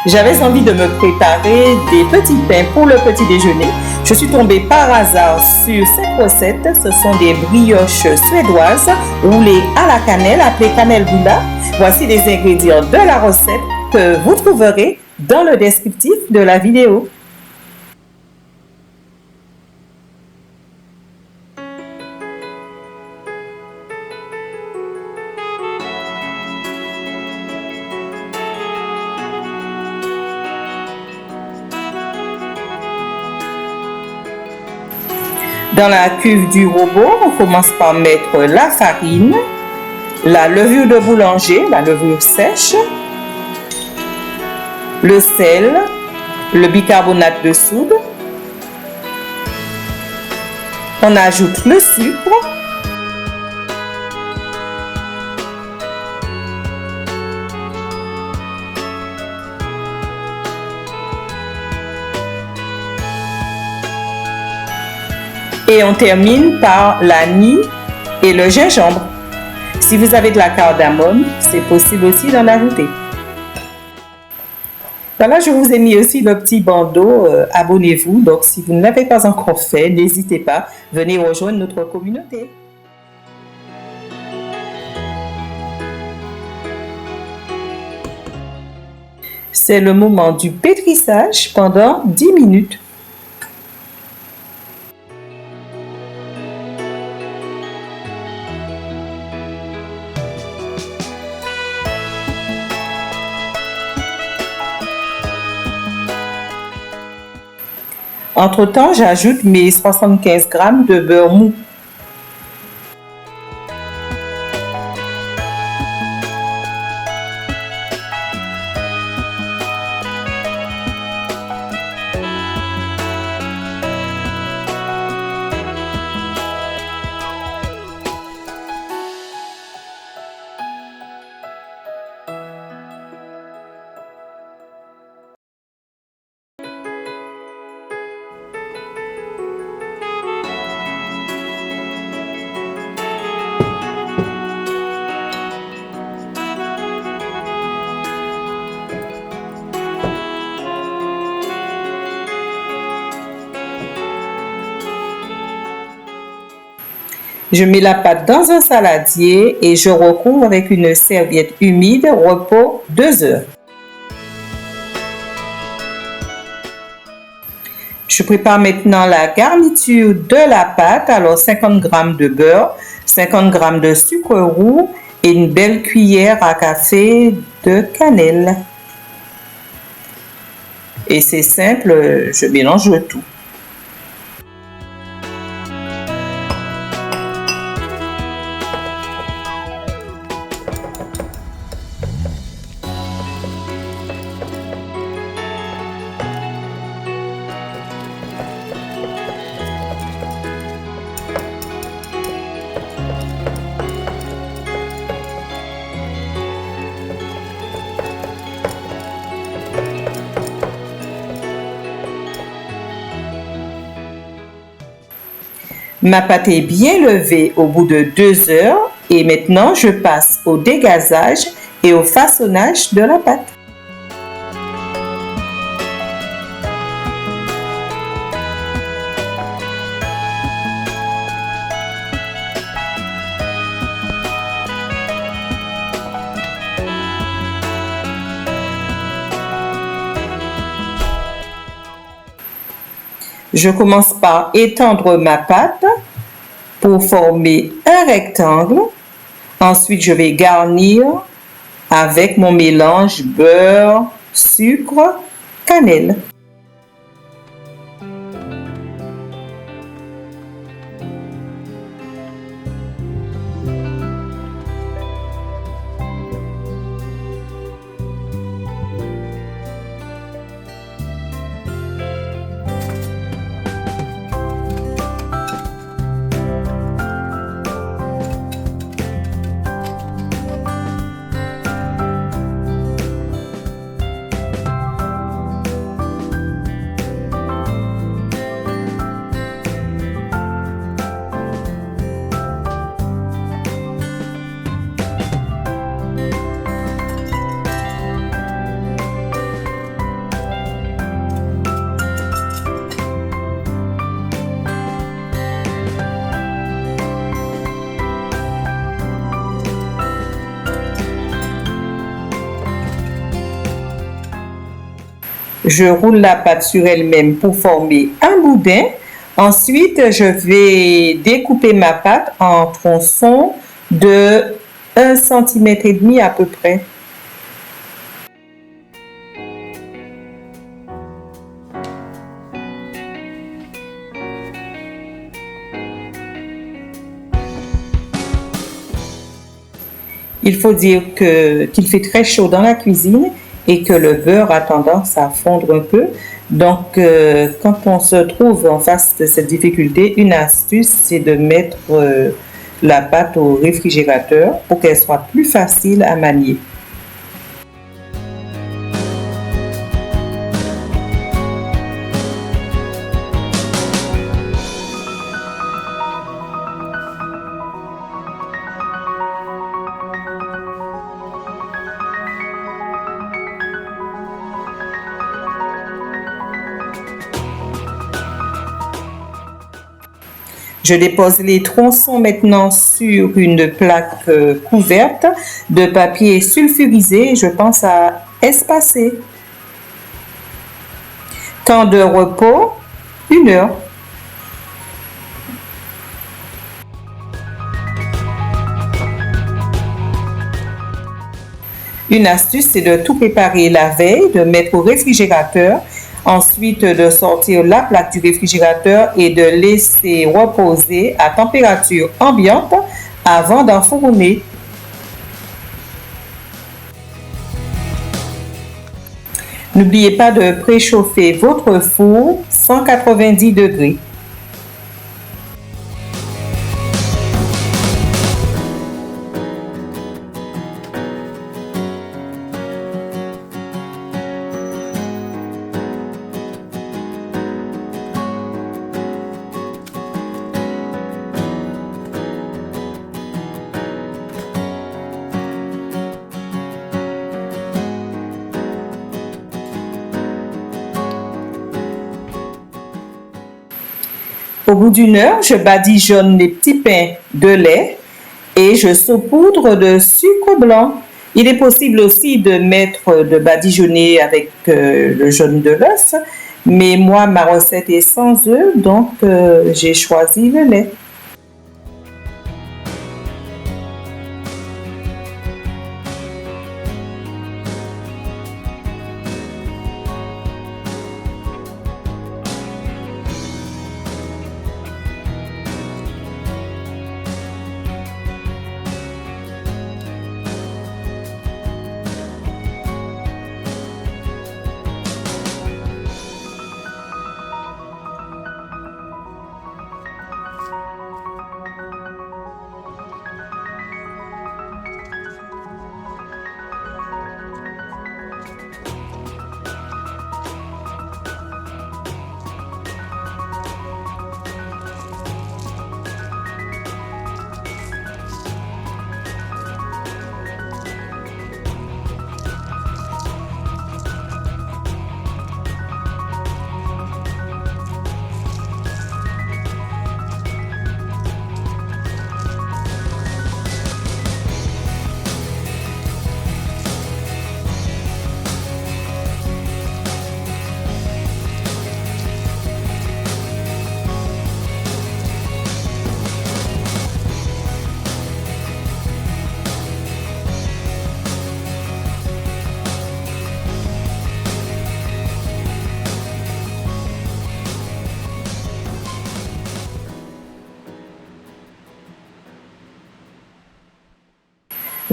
J'avais envie de me préparer des petits pains pour le petit déjeuner. Je suis tombée par hasard sur cette recette. Ce sont des brioches suédoises roulées à la cannelle, appelées cannelle-gouda. Voici les ingrédients de la recette que vous trouverez dans le descriptif de la vidéo. Dans la cuve du robot, on commence par mettre la farine, la levure de boulanger, la levure sèche, le sel, le bicarbonate de soude. On ajoute le sucre. Et on termine par l'anis et le gingembre. Si vous avez de la cardamome, c'est possible aussi d'en ajouter. Voilà, je vous ai mis aussi le petit bandeau, abonnez-vous. Donc si vous ne l'avez pas encore fait, n'hésitez pas, venez rejoindre notre communauté. C'est le moment du pétrissage pendant 10 minutes. Entre-temps, j'ajoute mes 75 g de beurre mou. Je mets la pâte dans un saladier et je recouvre avec une serviette humide, repos 2 heures. Je prépare maintenant la garniture de la pâte. Alors 50 g de beurre, 50 g de sucre roux et une belle cuillère à café de cannelle. Et c'est simple, je mélange le tout. Ma pâte est bien levée au bout de 2 heures et maintenant je passe au dégazage et au façonnage de la pâte. Je commence par étendre ma pâte pour former un rectangle. Ensuite, je vais garnir avec mon mélange beurre, sucre, cannelle. Je roule la pâte sur elle-même pour former un boudin. Ensuite, je vais découper ma pâte en tronçons de 1,5 cm à peu près. Il faut dire qu'il fait très chaud dans la cuisine et que le beurre a tendance à fondre un peu. Donc, quand on se trouve en face de cette difficulté, une astuce, c'est de mettre la pâte au réfrigérateur pour qu'elle soit plus facile à manier. Je dépose les tronçons maintenant sur une plaque couverte de papier sulfurisé. Je pense à espacer. Temps de repos, 1 heure. Une astuce, c'est de tout préparer la veille, de mettre au réfrigérateur. Ensuite, de sortir la plaque du réfrigérateur et de laisser reposer à température ambiante avant d'enfourner. N'oubliez pas de préchauffer votre four 190 degrés. Au bout d'1 heure, je badigeonne les petits pains de lait et je saupoudre de sucre blanc. Il est possible aussi de badigeonner avec le jaune de l'œuf, mais moi, ma recette est sans œufs, donc j'ai choisi le lait.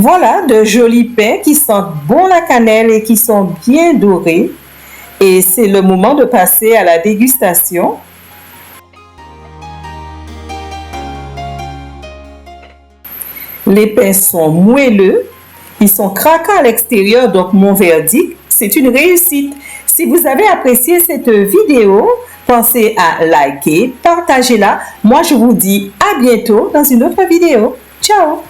Voilà de jolis pains qui sentent bon la cannelle et qui sont bien dorés. Et c'est le moment de passer à la dégustation. Les pains sont moelleux, ils sont craquants à l'extérieur, donc mon verdict, c'est une réussite. Si vous avez apprécié cette vidéo, pensez à liker, partagez-la. Moi, je vous dis à bientôt dans une autre vidéo. Ciao!